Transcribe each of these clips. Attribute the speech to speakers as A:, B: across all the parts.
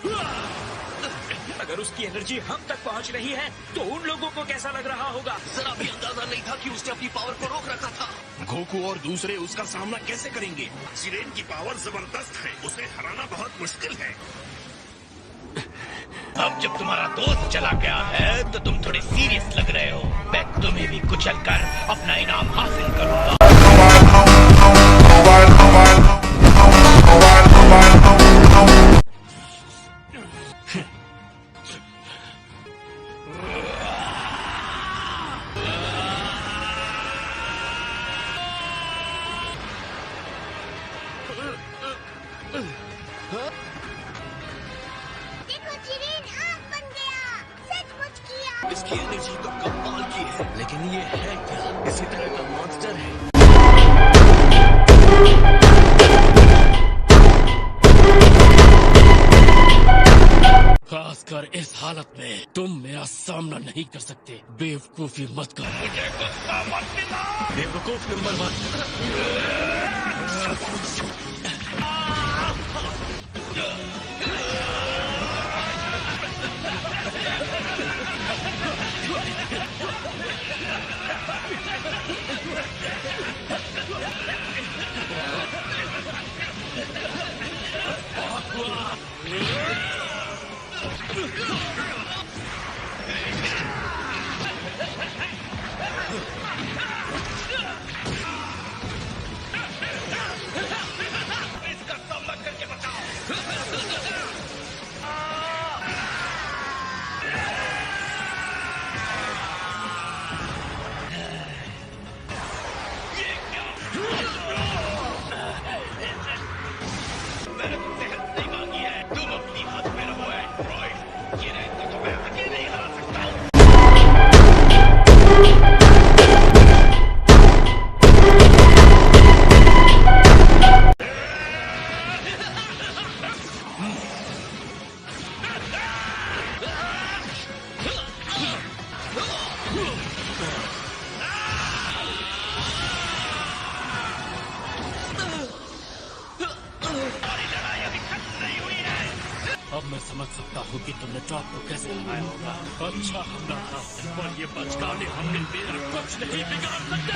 A: अगर उसकी एनर्जी हम तक पहुंच रही है तो उन लोगों को कैसा लग रहा होगा?
B: जरा भी अंदाजा नहीं था कि उसने अपनी पावर को रोक रखा था।
C: गोकू और दूसरे उसका सामना कैसे करेंगे? जिरेन की पावर जबरदस्त है, उसे हराना बहुत मुश्किल है।
D: अब जब तुम्हारा दोस्त चला गया है तो तुम थोड़े सीरियस लग रहे हो। मैं तुम्हें भी कुचल कर अपना इनाम हासिल करूंगा।
B: इसकी एनर्जी तो कमाल की है, लेकिन ये है क्या? इसी तरह का मॉन्स्टर है।
E: खासकर इस हालत में तुम मेरा सामना नहीं कर सकते। बेवकूफी मत करो।
D: मुझे गुस्सा मत दिला।
B: बेवकूफ नंबर 1।
D: इसका सामना करके बताओ। मैंने तुमसे हेल्प नहीं मांगी है, तुम अपनी हाथ में रहो एंड्रॉइड। ये रैंक को तो मैं अकेले ही हरा सकता हूँ।
E: अब मैं समझ सकता हूँ कि तुमने टॉप को कैसे हराया होगा। अच्छा हमला था, पर ये बचकाने हमने मेरा कुछ नहीं बिगाड़ सकते।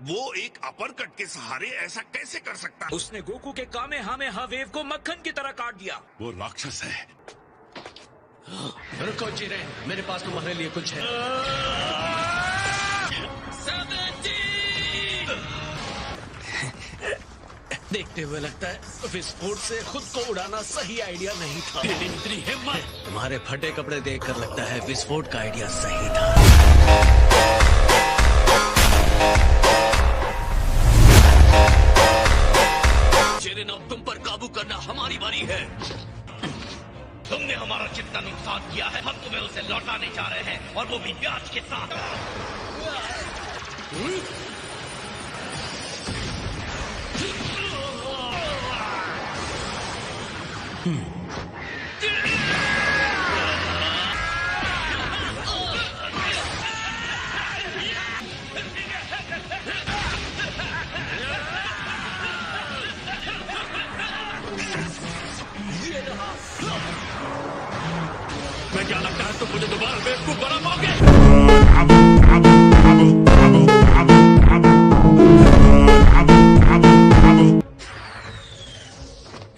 C: वो एक अपरकट के सहारे ऐसा कैसे कर सकता?
A: उसने गोकू के कामेहामेहा वेव को मक्खन की तरह काट दिया।
C: वो राक्षस है।
B: रुको जिरेन, मेरे पास तुम्हारे लिए कुछ है। देखते हुए लगता है विस्फोट से खुद को उड़ाना सही आइडिया नहीं था।
E: इतनी हिम्मत!
B: तुम्हारे फटे कपड़े देखकर लगता है विस्फोट का आइडिया सही था। जिरेन, अब तुम पर काबू करना हमारी बारी है।
D: तुमने हमारा जितना नुकसान किया है, हम तुम्हें उसे लौटाने जा रहे हैं, और वो भी ब्याज के साथ।
E: मैं क्या लगता है तुम मुझे दोबारा बेवकूफ बना पाओगे?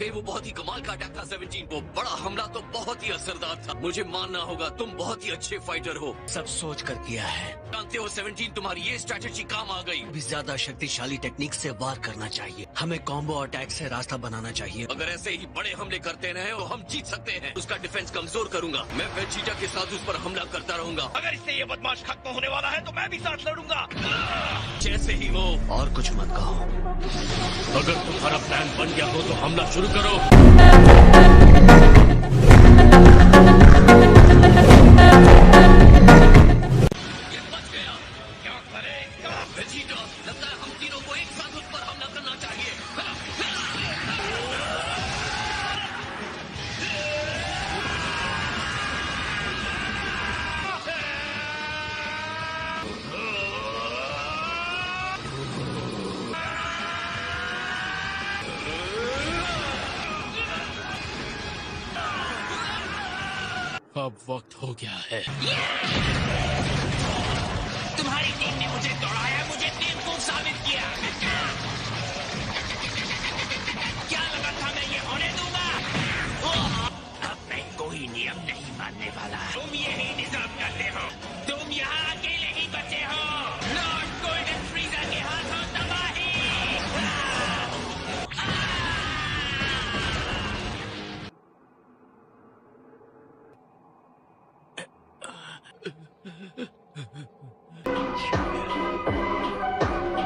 B: वो बहुत ही कमाल का अटैक था 17। वो बड़ा हमला तो बहुत ही असरदार था। मुझे मानना होगा तुम बहुत ही अच्छे फाइटर हो। सब सोच कर किया है। जानते हो 17, तुम्हारी ये स्ट्रैटेजी काम आ गई। भी ज्यादा शक्तिशाली टेक्निक से वार करना चाहिए। हमें कॉम्बो अटैक से रास्ता बनाना चाहिए। अगर ऐसे ही बड़े हमले करते रहे तो हम जीत सकते हैं। उसका डिफेंस कमजोर करूंगा। मैं वेजिटा के साथ उस पर हमला करता रहूंगा।
D: अगर इससे ये बदमाश खत्म होने वाला है तो मैं भी साथ लड़ूंगा।
B: जैसे ही हो। और कुछ मत कहो।
E: अगर तुम्हारा प्लान बन गया हो तो हमला शुरू करो।
B: लगता है हम तीनों को एक साथ उस पर हमला करना चाहिए।
E: अब वक्त हो गया है।
D: तुम्हारी टीम ने मुझे दौड़ाया, मुझे बेवकूफ साबित किया। क्या लगा था मैं ये होने दूंगा? अब मैं कोई नियम नहीं मानने वाला। तुम यही डिजर्व करते हो। तुम यहाँ अकेले ही बचे हो। लॉर्ड गोल्डन फ्रीजर के हाथों तबाही।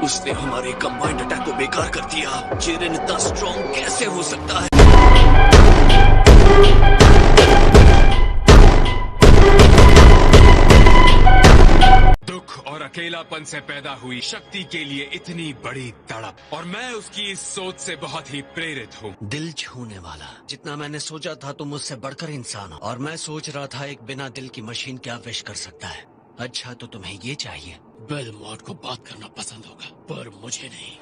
B: उसने हमारे कंबाइंड अटैक को बेकार कर दिया। जिरेन इतना स्ट्रॉन्ग कैसे हो सकता है?
F: दुख और अकेलापन से पैदा हुई शक्ति के लिए इतनी बड़ी तड़प, और मैं उसकी इस सोच से बहुत ही प्रेरित हूँ।
B: दिल छूने वाला। जितना मैंने सोचा था तुम मुझसे बढ़कर इंसान हो, और मैं सोच रहा था एक बिना दिल की मशीन क्या विश कर सकता है। अच्छा तो तुम्हें ये चाहिए।
E: बेलमोंट को बात करना पसंद होगा, पर मुझे नहीं।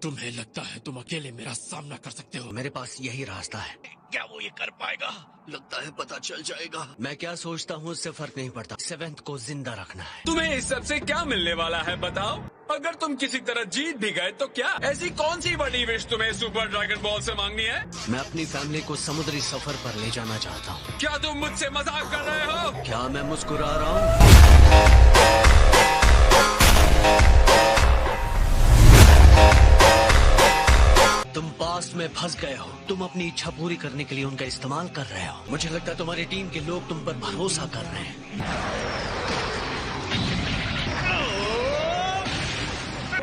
E: तुम्हें लगता है तुम अकेले मेरा सामना कर सकते हो?
B: मेरे पास यही रास्ता है।
D: क्या वो ये कर पाएगा?
B: लगता है पता चल जाएगा। मैं क्या सोचता हूँ उससे फर्क नहीं पड़ता। सेवेंथ को जिंदा रखना है।
F: तुम्हें इस सब से क्या मिलने वाला है बताओ? अगर तुम किसी तरह जीत भी गए तो क्या? ऐसी कौन सी बड़ी विश तुम्हें सुपर ड्रैगन बॉल से मांगनी है?
B: मैं अपनी फैमिली को समुद्री सफर पर ले जाना चाहता हूँ।
F: क्या तुम मुझसे मजाक कर रहे हो?
B: क्या मैं मुस्कुरा रहा हूँ? तुम पास में फंस गए हो। तुम अपनी इच्छा पूरी करने के लिए उनका इस्तेमाल कर रहे हो। मुझे लगता है तुम्हारी टीम के लोग तुम पर भरोसा कर रहे हैं।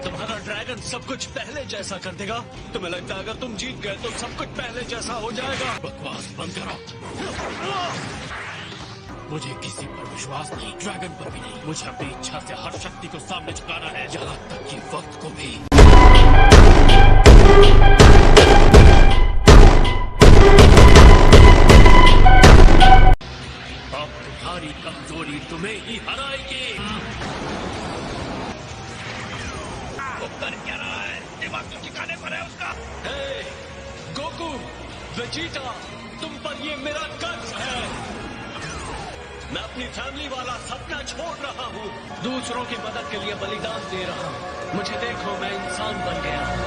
B: तुम्हारा ड्रैगन सब कुछ पहले जैसा कर देगा। तुम्हें लगता है अगर तुम जीत गए तो सब कुछ पहले जैसा हो जाएगा?
E: बकवास बंद करो। मुझे किसी पर विश्वास नहीं, ड्रैगन पर भी नहीं। मुझे अपनी इच्छा से हर शक्ति को सामने झुकाना है, यहाँ तक कि वक्त को भी। अब तुम्हारी कमजोरी तुम्हें ही हराएगी।
D: वो कर क्या रहा है? दिमाग तो ठिकाने पर है उसका।
B: हे, गोकू, वेजिटा, तुम पर ये मेरा कर्ज है। मैं अपनी फैमिली वाला सपना छोड़ रहा हूँ। दूसरों की मदद के लिए बलिदान दे रहा हूँ। मुझे देखो, मैं इंसान बन गया हूँ।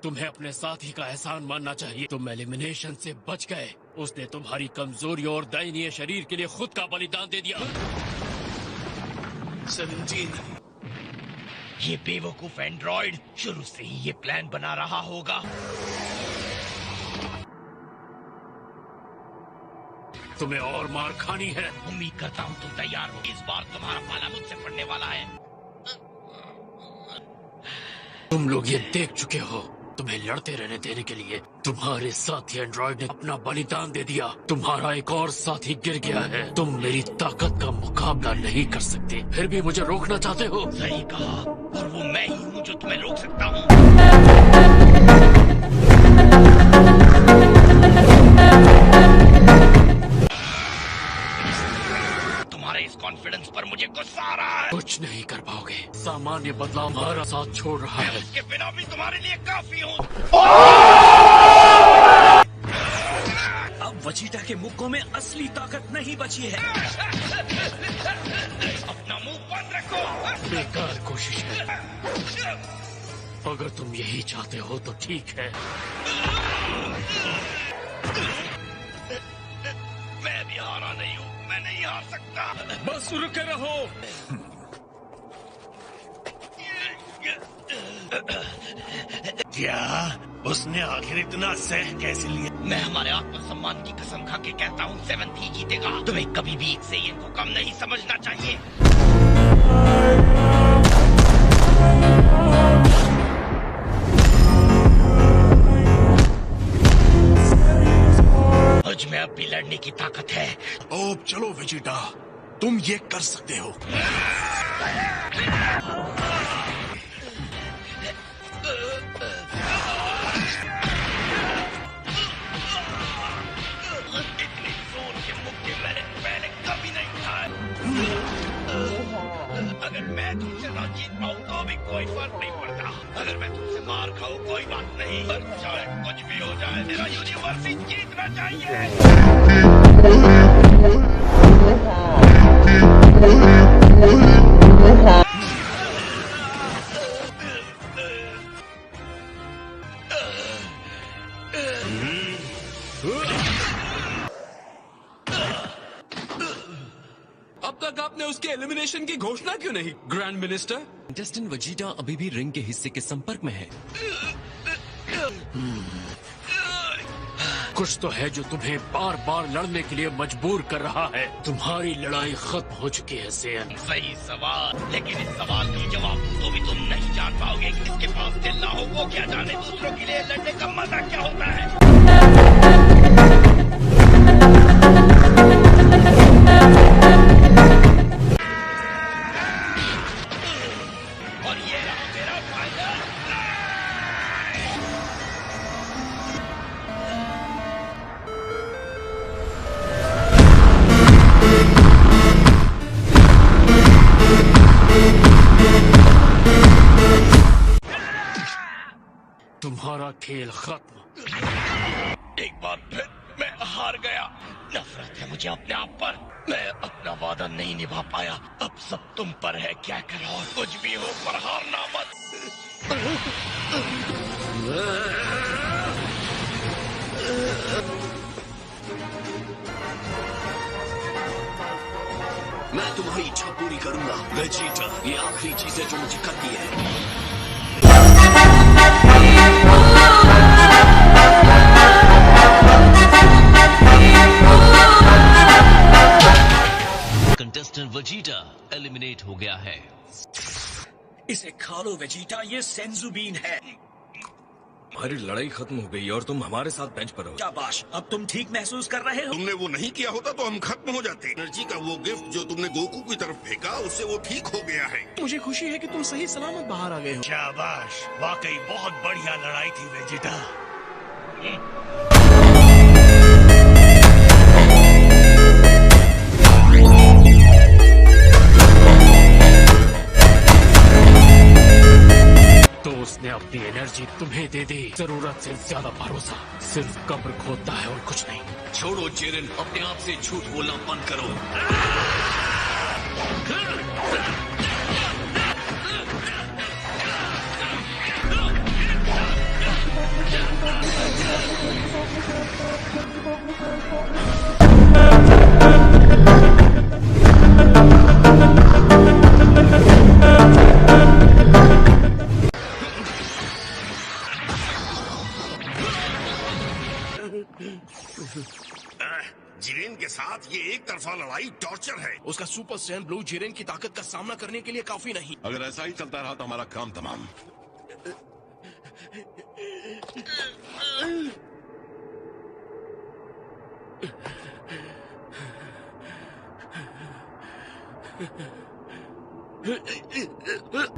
E: तुम्हें अपने साथी का एहसान मानना चाहिए। तुम एलिमिनेशन से बच गए। उसने तुम्हारी कमजोरी और दयनीय शरीर के लिए खुद का बलिदान दे दिया।
B: 17।
D: ये बेवकूफ एंड्रॉइड शुरू से ही ये प्लान बना रहा होगा।
E: तुम्हें और मार खानी है।
D: उम्मीद करता हूँ तुम तैयार हो। इस बार तुम्हारा पाला मुझसे पड़ने वाला है।
E: तुम लोग ये देख चुके हो। तुम्हें लड़ते रहने देने के लिए तुम्हारे साथी एंड्रॉइड ने अपना बलिदान दे दिया। तुम्हारा एक और साथी गिर गया है। तुम मेरी ताकत का मुकाबला नहीं कर सकते, फिर भी मुझे रोकना चाहते हो।
D: सही कहा, और वो मैं ही हूँ जो तुम्हें रोक सकता हूँ। तुम्हारे इस कॉन्फिडेंस पर मुझे गुस्सा आ रहा है।
E: कुछ नहीं कर पाओगे। सामान्य बदलाव हमारा साथ छोड़ रहा है।
D: उसके बिना भी तुम्हारे लिए काफी हूँ।
A: अब वजीटा के मुक्कों में असली ताकत नहीं बची है।
D: अपना मुंह बंद रखो।
E: बेकार कोशिश है। अगर तुम यही चाहते हो तो ठीक है।
D: मैं भी हारा नहीं हूँ। मैं नहीं हार सकता।
F: बस रुके रहो।
C: क्या उसने आखिर इतना सह कैसे लिया?
D: मैं हमारे आत्मसम्मान की कसम खा के कहता हूँ 7 ही जीतेगा। तुम्हें कभी भी एक से को कम नहीं समझना चाहिए। मुझ में अब भी लड़ने की ताकत है।
C: अब चलो वेजिटा, तुम ये कर सकते हो।
D: इतनी जोर के मुक्के मैंने
C: मैं तुमसे ना जीत पाऊँ तो भी कोई फर्क नहीं पड़ता। अगर मैं तुमसे मार खाऊं कोई बात नहीं, पर चाहे कुछ भी हो जाए मेरा यूनिवर्स ही जीतना चाहिए।
F: अब तक आपने उसके एलिमिनेशन की घोषणा क्यों नहीं, ग्रैंड मिनिस्टर?
B: कंटेस्टेंट वेजिटा अभी भी रिंग के हिस्से के संपर्क में है।
E: कुछ तो है जो तुम्हें बार बार लड़ने के लिए मजबूर कर रहा है। तुम्हारी लड़ाई खत्म हो चुकी है ज़ेन।
C: सही सवाल, लेकिन इस सवाल की जवाब तो भी तुम नहीं जान पाओगे। किसके पास दिल ना हो वो क्या जाने दूसरों के लिए लड़ने का मजा क्या होता है। और ये रहा मेरा फाइनल।
E: तुम्हारा खेल खत्म।
C: एक बार फिर मैं हार गया। नफरत है मुझे अपने आप पर। मैं अपना वादा नहीं निभा पाया। अब सब तुम पर है, क्या करो और कुछ भी हो पर हारना मत।
B: मैं तुम्हारी इच्छा पूरी करूंगा वेजिटा। ये आखिरी चीज है जो मुझे करती है।
G: कंटेस्टेंट वेजिटा एलिमिनेट हो गया है।
A: इसे खा लो वेजिटा, ये सेंजू बीन है।
F: हमारी लड़ाई खत्म हो गई और तुम हमारे साथ बेंच पर हो।
A: शाबाश, अब तुम ठीक महसूस कर रहे हो।
C: तुमने वो नहीं किया होता तो हम खत्म हो जाते। एनर्जी का वो गिफ्ट जो तुमने गोकू की तरफ फेंका उससे वो ठीक हो गया है।
H: मुझे खुशी है कि तुम सही सलामत बाहर आ गए हो।
C: शाबाश, वाकई बहुत बढ़िया लड़ाई थी वेजिटा।
E: तो उसने अपनी एनर्जी तुम्हें दे दी। जरूरत से ज्यादा भरोसा सिर्फ कब्र खोदता है और कुछ नहीं।
B: छोड़ो जेरन, अपने आप से झूठ बोलना बंद करो।
C: जिरेन के साथ ये एक तरफा लड़ाई टॉर्चर है।
H: उसका सुपर स्ट्रेंथ ब्लू जिरेन की ताकत का सामना करने के लिए काफी नहीं।
C: अगर ऐसा ही चलता रहा तो हमारा काम तमाम।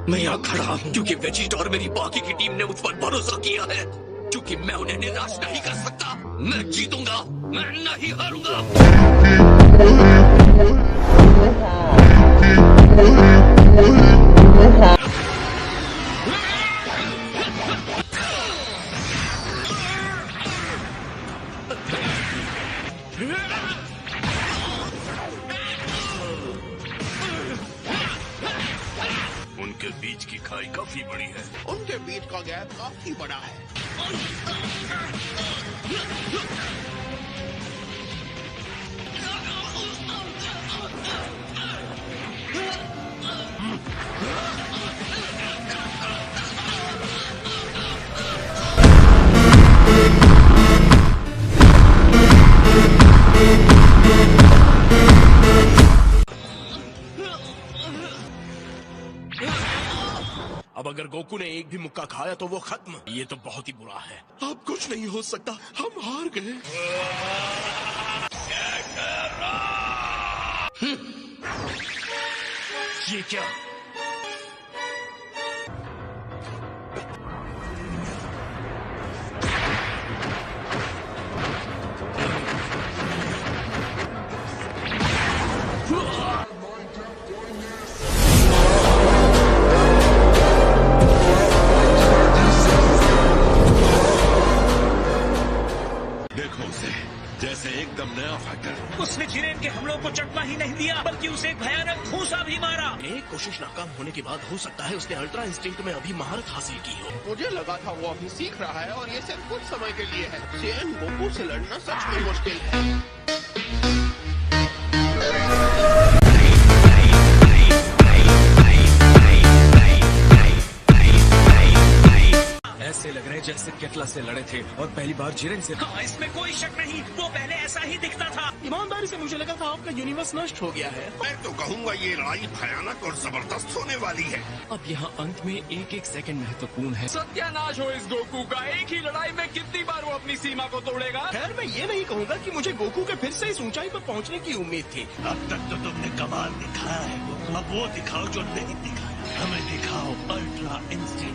B: मैं यहाँ खड़ा हूँ क्योंकि वेजिटा और मेरी बाकी की टीम ने मुझ पर भरोसा किया है। क्योंकि मैं उन्हें निराश नहीं कर सकता। मैं जीतूंगा, मैं नहीं हारूंगा।
C: उनके बीच की खाई काफी बड़ी है।
H: उनके बीच का गैप काफी बड़ा है। अब अगर गोकू ने एक भी मुक्का खाया तो वो खत्म। ये तो बहुत ही बुरा है। अब कुछ नहीं हो सकता, हम हार गए।
E: ये क्या?
A: हम लोग को चकमा ही नहीं दिया बल्कि उसे एक भयानक घूंसा भी मारा।
H: एक कोशिश नाकाम होने के बाद हो सकता है उसने अल्ट्रा इंस्टिंक्ट में अभी महारत हासिल की हो।
I: मुझे लगा था वो अभी सीख रहा है और ये सिर्फ कुछ समय के लिए है। सेन गोकू से लड़ना सच में मुश्किल है।
A: ऐसे लग रहे जैसे केटला से लड़े थे और पहली बार जिरेन से। हाँ, इसमें कोई शक नहीं, वो पहले ऐसा ही दिखता था।
H: ईमानदारी से मुझे लगा था आपका यूनिवर्स नष्ट हो गया है।
C: मैं तो कहूँगा ये लड़ाई भयानक और जबरदस्त होने वाली है।
F: अब यहाँ अंत में एक एक सेकंड महत्वपूर्ण है। सत्यानाश हो इस गोकू का। एक ही लड़ाई में कितनी बार वो अपनी सीमा को तोड़ेगा।
H: खैर मैं ये नहीं कहूँगा कि मुझे गोकू के फिर से इस ऊंचाई पर पहुँचने की उम्मीद थी।
C: अब तक तो तुमने कमाल दिखाया है, अब वो दिखाओ जो नहीं दिखाया। हमें दिखाओ अल्ट्रा इंस्टिंक्ट।